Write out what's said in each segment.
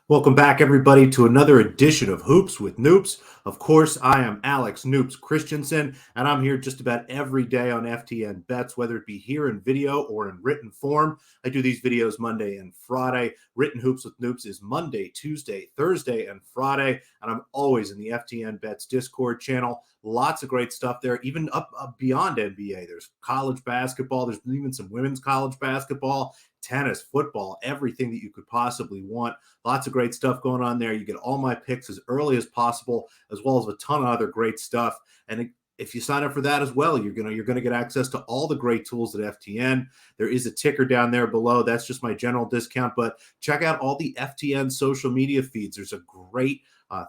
Welcome back, everybody, to another edition of Hoops with Noops. Of course, I am Alex Noops Christensen, and I'm here just about every day on FTN Bets, whether it be here in video or in written form. I do these videos Monday and Friday. Written Hoops with Noops is Monday, Tuesday, Thursday, and Friday, and I'm always in the FTN Bets Discord channel. Lots of great stuff there, even up beyond NBA. There's college basketball. There's even some women's college basketball, tennis, football, everything that you could possibly want. Lots of great stuff going on there. You get all my picks as early as possible, as well as a ton of other great stuff. And if you sign up for that as well, you're gonna get access to all the great tools at FTN. There is a ticker down there below. That's just my general discount. But check out all the FTN social media feeds. There's a great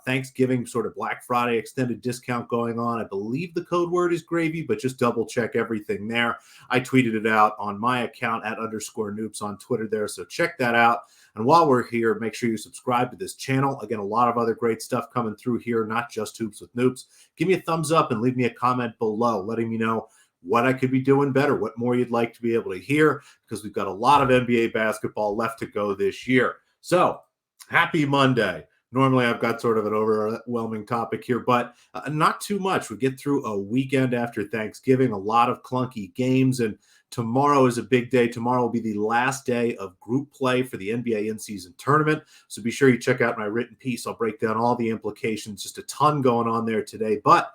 Thanksgiving sort of Black Friday extended discount going on. I believe the code word is gravy, but just double check everything there. I tweeted it out on my account at _Noops on Twitter there. So check that out. And while we're here, make sure you subscribe to this channel. Again, a lot of other great stuff coming through here, not just Hoops with Noops. Give me a thumbs up and leave me a comment below, letting me know what I could be doing better, what more you'd like to be able to hear, because we've got a lot of NBA basketball left to go this year. So happy Monday. Normally, I've got sort of an overwhelming topic here, but not too much. We get through a weekend after Thanksgiving, a lot of clunky games, and tomorrow is a big day. Tomorrow will be the last day of group play for the NBA in-season tournament, so be sure you check out my written piece. I'll break down all the implications, just a ton going on there today, but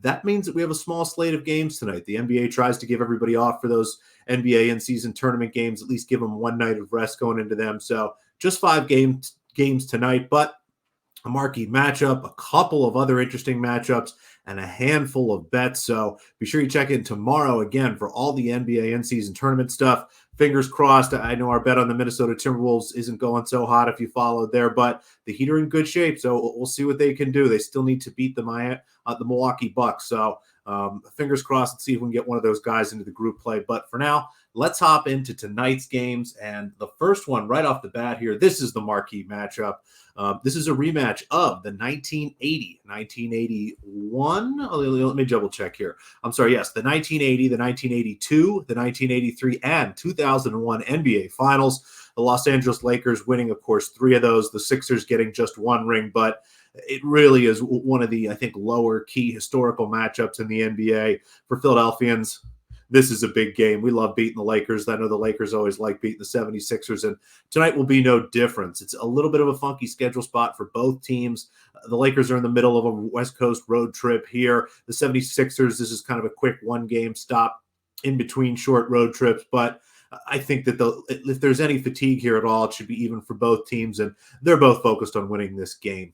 that means that we have a small slate of games tonight. The NBA tries to give everybody off for those NBA in-season tournament games, at least give them one night of rest going into them, so just 5 games tonight, but a marquee matchup, a couple of other interesting matchups, and a handful of bets. So be sure you check in tomorrow again for all the NBA in-season tournament stuff. Fingers crossed. I know our bet on the Minnesota Timberwolves isn't going so hot if you followed there, but the Heat are in good shape, so we'll see what they can do. They still need to beat the Milwaukee Bucks. So fingers crossed and see if we can get one of those guys into the group play. But for now, let's hop into tonight's games. And the first one right off the bat here, this is the marquee matchup. This is a rematch of the 1981. Let me double check here. I'm sorry. Yes, the 1980, the 1982, the 1983, and 2001 NBA Finals. The Los Angeles Lakers winning, of course, 3 of those. The Sixers getting just 1 ring, but it really is one of the, I think, lower key historical matchups in the NBA for Philadelphians. This is a big game. We love beating the Lakers. I know the Lakers always like beating the 76ers, and tonight will be no difference. It's a little bit of a funky schedule spot for both teams. The Lakers are in the middle of a West Coast road trip here. The 76ers, this is kind of a quick 1-game stop in between short road trips, but I think that if there's any fatigue here at all, it should be even for both teams, and they're both focused on winning this game.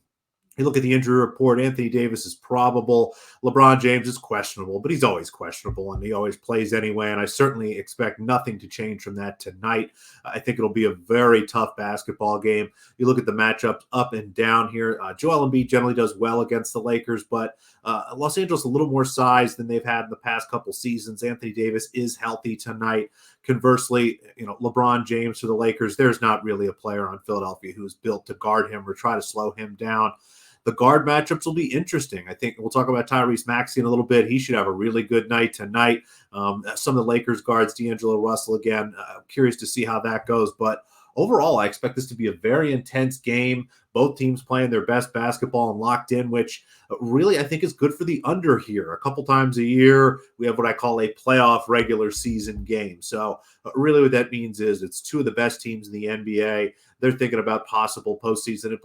You look at the injury report, Anthony Davis is probable. LeBron James is questionable, but he's always questionable, and he always plays anyway, and I certainly expect nothing to change from that tonight. I think it'll be a very tough basketball game. You look at the matchups up and down here. Joel Embiid generally does well against the Lakers, but Los Angeles a little more size than they've had in the past couple seasons. Anthony Davis is healthy tonight. Conversely, LeBron James for the Lakers, there's not really a player on Philadelphia who's built to guard him or try to slow him down. The guard matchups will be interesting. I think we'll talk about Tyrese Maxey in a little bit. He should have a really good night tonight. Some of the Lakers guards, D'Angelo Russell again. Curious to see how that goes. But overall, I expect this to be a very intense game. Both teams playing their best basketball and locked in, which really I think is good for the under here. A couple times a year, we have what I call a playoff regular season game. So really what that means is it's 2 of the best teams in the NBA. They're thinking about possible postseason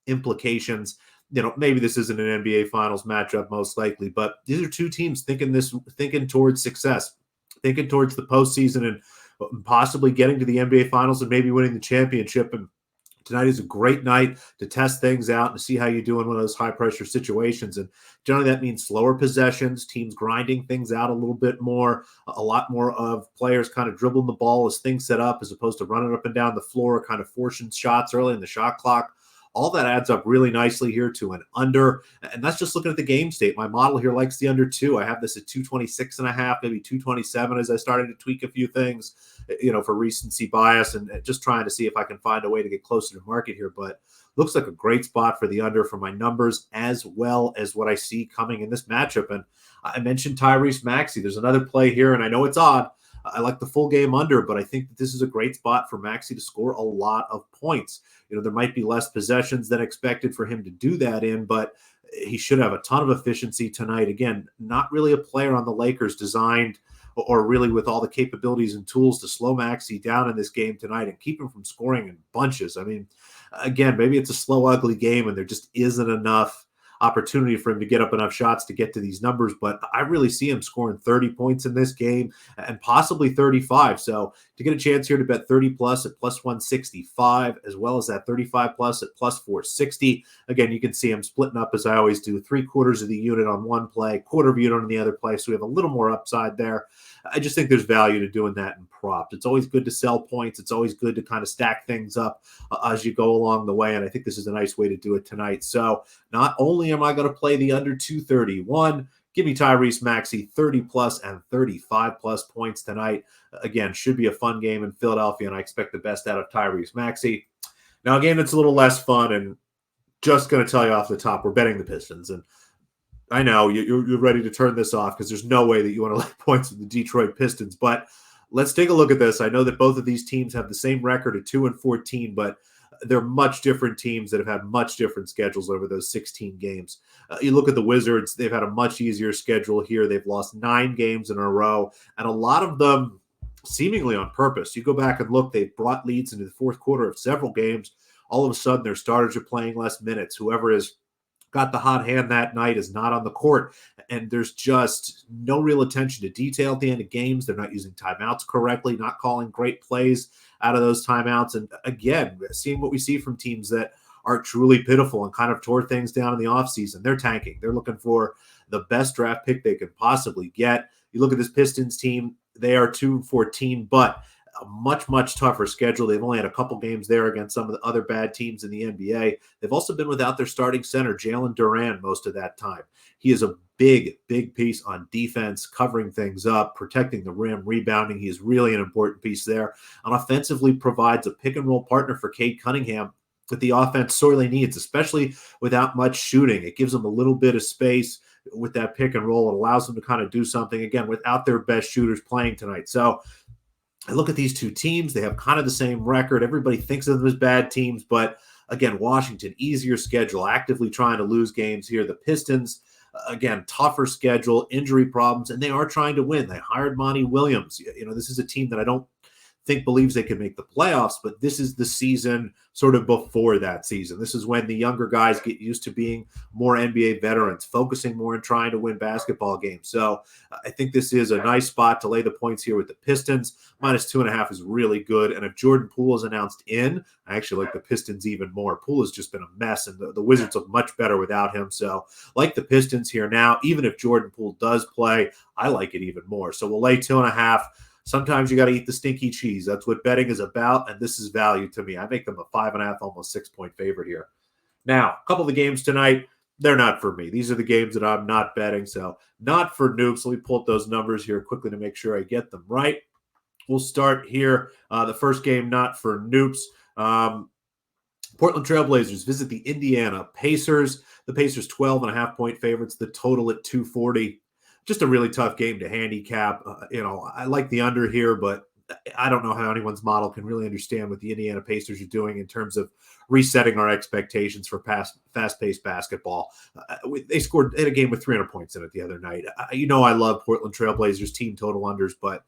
implications. Maybe this isn't an NBA Finals matchup, most likely, but these are 2 teams thinking towards success, thinking towards the postseason and possibly getting to the NBA Finals and maybe winning the championship. And tonight is a great night to test things out and see how you do in one of those high-pressure situations. And generally that means slower possessions, teams grinding things out a little bit more, a lot more of players kind of dribbling the ball as things set up as opposed to running up and down the floor, kind of forcing shots early in the shot clock. All that adds up really nicely here to an under. And that's just looking at the game state. My model here likes the under 2. I have this at 226.5, maybe 227 as I started to tweak a few things, for recency bias and just trying to see if I can find a way to get closer to market here. But looks like a great spot for the under for my numbers as well as what I see coming in this matchup. And I mentioned Tyrese Maxey. There's another play here, and I know it's odd. I like the full game under, but I think that this is a great spot for Maxey to score a lot of points. There might be less possessions than expected for him to do that in, but he should have a ton of efficiency tonight. Again, not really a player on the Lakers designed or really with all the capabilities and tools to slow Maxey down in this game tonight and keep him from scoring in bunches. I mean, again, maybe it's a slow, ugly game and there just isn't enough opportunity for him to get up enough shots to get to these numbers, but I really see him scoring 30 points in this game and possibly 35. So to get a chance here to bet 30 plus at plus 165, as well as that 35 plus at plus 460. Again, you can see I'm splitting up as I always do, 3/4 of the unit on one play, quarter of a unit on the other play. So we have a little more upside there. I just think there's value to doing that in prop. It's always good to sell points. It's always good to kind of stack things up as you go along the way. And I think this is a nice way to do it tonight. So not only am I going to play the under 231, give me Tyrese Maxey 30 plus and 35 plus points tonight. Again, should be a fun game in Philadelphia, and I expect the best out of Tyrese Maxey. Now, a game that's a little less fun, and just going to tell you off the top, we're betting the Pistons. And I know you're ready to turn this off because there's no way that you want to lay points with the Detroit Pistons. But let's take a look at this. I know that both of these teams have the same record at 2-14, but they're much different teams that have had much different schedules over those 16 games. You look at the Wizards, they've had a much easier schedule here. They've lost 9 games in a row, and a lot of them seemingly on purpose. You go back and look, they've brought leads into the fourth quarter of several games. All of a sudden, their starters are playing less minutes. Whoever is got the hot hand that night is not on the court, and there's just no real attention to detail at the end of games. They're not using timeouts correctly, not calling great plays out of those timeouts. And again, seeing what we see from teams that are truly pitiful and kind of tore things down in the offseason. They're tanking. They're looking for the best draft pick they could possibly get. You look at this Pistons team, they are 2-14, but a much, much tougher schedule. They've only had a couple games there against some of the other bad teams in the NBA. They've also been without their starting center, Jalen Duran, most of that time. He is a big, big piece on defense, covering things up, protecting the rim, rebounding. He is really an important piece there. And offensively provides a pick-and-roll partner for Cade Cunningham that the offense sorely needs, especially without much shooting. It gives them a little bit of space with that pick and roll. It allows them to kind of do something, again, without their best shooters playing tonight. So I look at these two teams. They have kind of the same record. Everybody thinks of them as bad teams, but again, Washington, easier schedule, actively trying to lose games here. The Pistons, again, tougher schedule, injury problems, and they are trying to win. They hired Monty Williams. This is a team that I don't think believes they can make the playoffs, but this is the season sort of before that season. This is when the younger guys get used to being more NBA veterans, focusing more on trying to win basketball games. So I think this is a nice spot to lay the points here with the Pistons. -2.5 is really good. And if Jordan Poole is announced in, I actually like the Pistons even more. Poole has just been a mess, and the Wizards look much better without him. So like the Pistons here now, even if Jordan Poole does play, I like it even more. So we'll lay 2.5. Sometimes you got to eat the stinky cheese. That's what betting is about, and this is value to me. I make them a 5.5, almost 6-point favorite here. Now, a couple of the games tonight, they're not for me. These are the games that I'm not betting, so not for Noops. Let me pull up those numbers here quickly to make sure I get them right. We'll start here. The first game, not for Noops. Portland Trailblazers visit the Indiana Pacers. The Pacers 12.5-point favorites, the total at 240. Just a really tough game to handicap. I like the under here, but I don't know how anyone's model can really understand what the Indiana Pacers are doing in terms of resetting our expectations for fast-paced basketball. They had a game with 300 points in it the other night. I love Portland Trailblazers team total unders, but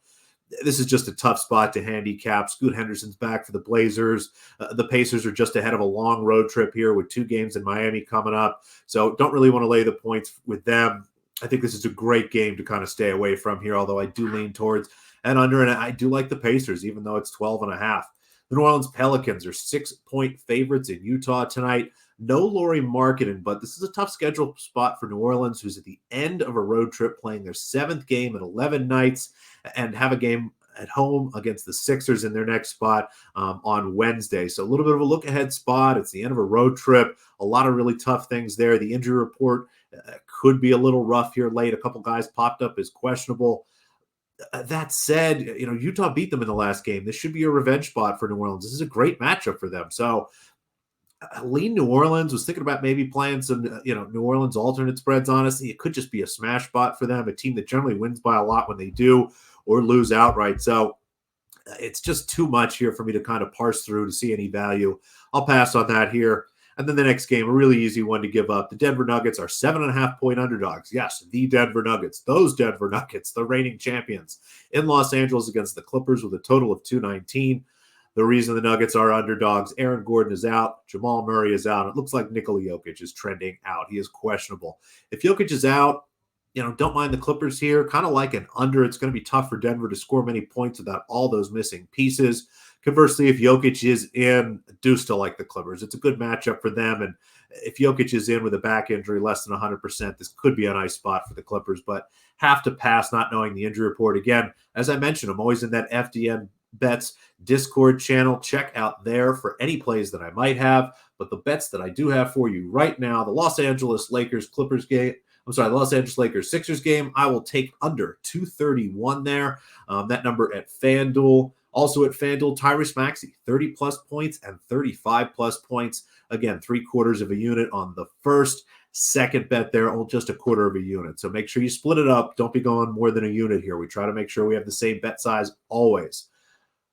this is just a tough spot to handicap. Scoot Henderson's back for the Blazers. The Pacers are just ahead of a long road trip here with 2 games in Miami coming up. So don't really want to lay the points with them. I think this is a great game to kind of stay away from here, although I do lean towards an under, and I do like the Pacers, even though it's 12.5. The New Orleans Pelicans are 6-point favorites in Utah tonight. No Lauri Markkanen, but this is a tough schedule spot for New Orleans, who's at the end of a road trip playing their 7th game in 11 nights and have a game at home against the Sixers in their next spot on Wednesday. So a little bit of a look-ahead spot. It's the end of a road trip. A lot of really tough things there. The injury report could be a little rough here late. A couple guys popped up as questionable. That said, Utah beat them in the last game. This should be a revenge spot for New Orleans. This is a great matchup for them. So Lean New Orleans. Was thinking about maybe playing some, New Orleans alternate spreads. Honestly, it could just be a smash spot for them, a team that generally wins by a lot when they do, or lose outright. So it's just too much here for me to kind of parse through to see any value. I'll pass on that here. And then the next game, a really easy one to give up. The Denver Nuggets are 7.5-point underdogs. Yes, the Denver Nuggets, those Denver Nuggets, the reigning champions in Los Angeles against the Clippers with a total of 219. The reason the Nuggets are underdogs, Aaron Gordon is out, Jamal Murray is out. It looks like Nikola Jokic is trending out. He is questionable. If Jokic is out, don't mind the Clippers here. Kind of like an under. It's going to be tough for Denver to score many points without all those missing pieces. Conversely, if Jokic is in, I do still like the Clippers. It's a good matchup for them. And if Jokic is in with a back injury less than 100%, this could be a nice spot for the Clippers, but have to pass not knowing the injury report. Again, as I mentioned, I'm always in that FTN Bets Discord channel. Check out there for any plays that I might have. But the bets that I do have for you right now, the Los Angeles Lakers Clippers game, the Los Angeles Lakers Sixers game, I will take under 231 there. That number at FanDuel. Also at FanDuel, Tyrese Maxey, 30-plus points and 35-plus points. Again, 3/4 of a unit on the first. Second bet there, just a 1/4 of a unit. So make sure you split it up. Don't be going more than a unit here. We try to make sure we have the same bet size always.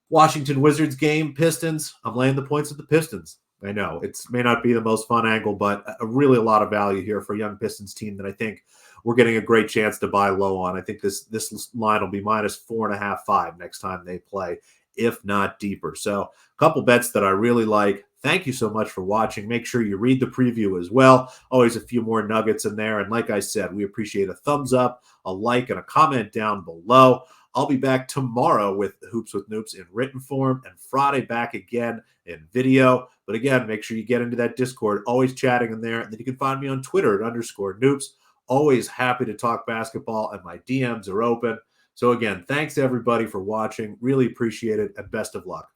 Washington Wizards game, Pistons. I'm laying the points with the Pistons. I know it may not be the most fun angle, but really a lot of value here for a young Pistons team that I think we're getting a great chance to buy low on. I think this line will be -4.5, 5 next time they play, if not deeper. So a couple bets that I really like. Thank you so much for watching. Make sure you read the preview as well. Always a few more nuggets in there. And like I said, we appreciate a thumbs up, a like, and a comment down below. I'll be back tomorrow with Hoops with Noops in written form, and Friday back again in video. But again, make sure you get into that Discord, always chatting in there. And then you can find me on Twitter at _Noops. Always happy to talk basketball, and my DMs are open. So again, thanks everybody for watching. Really appreciate it, and best of luck.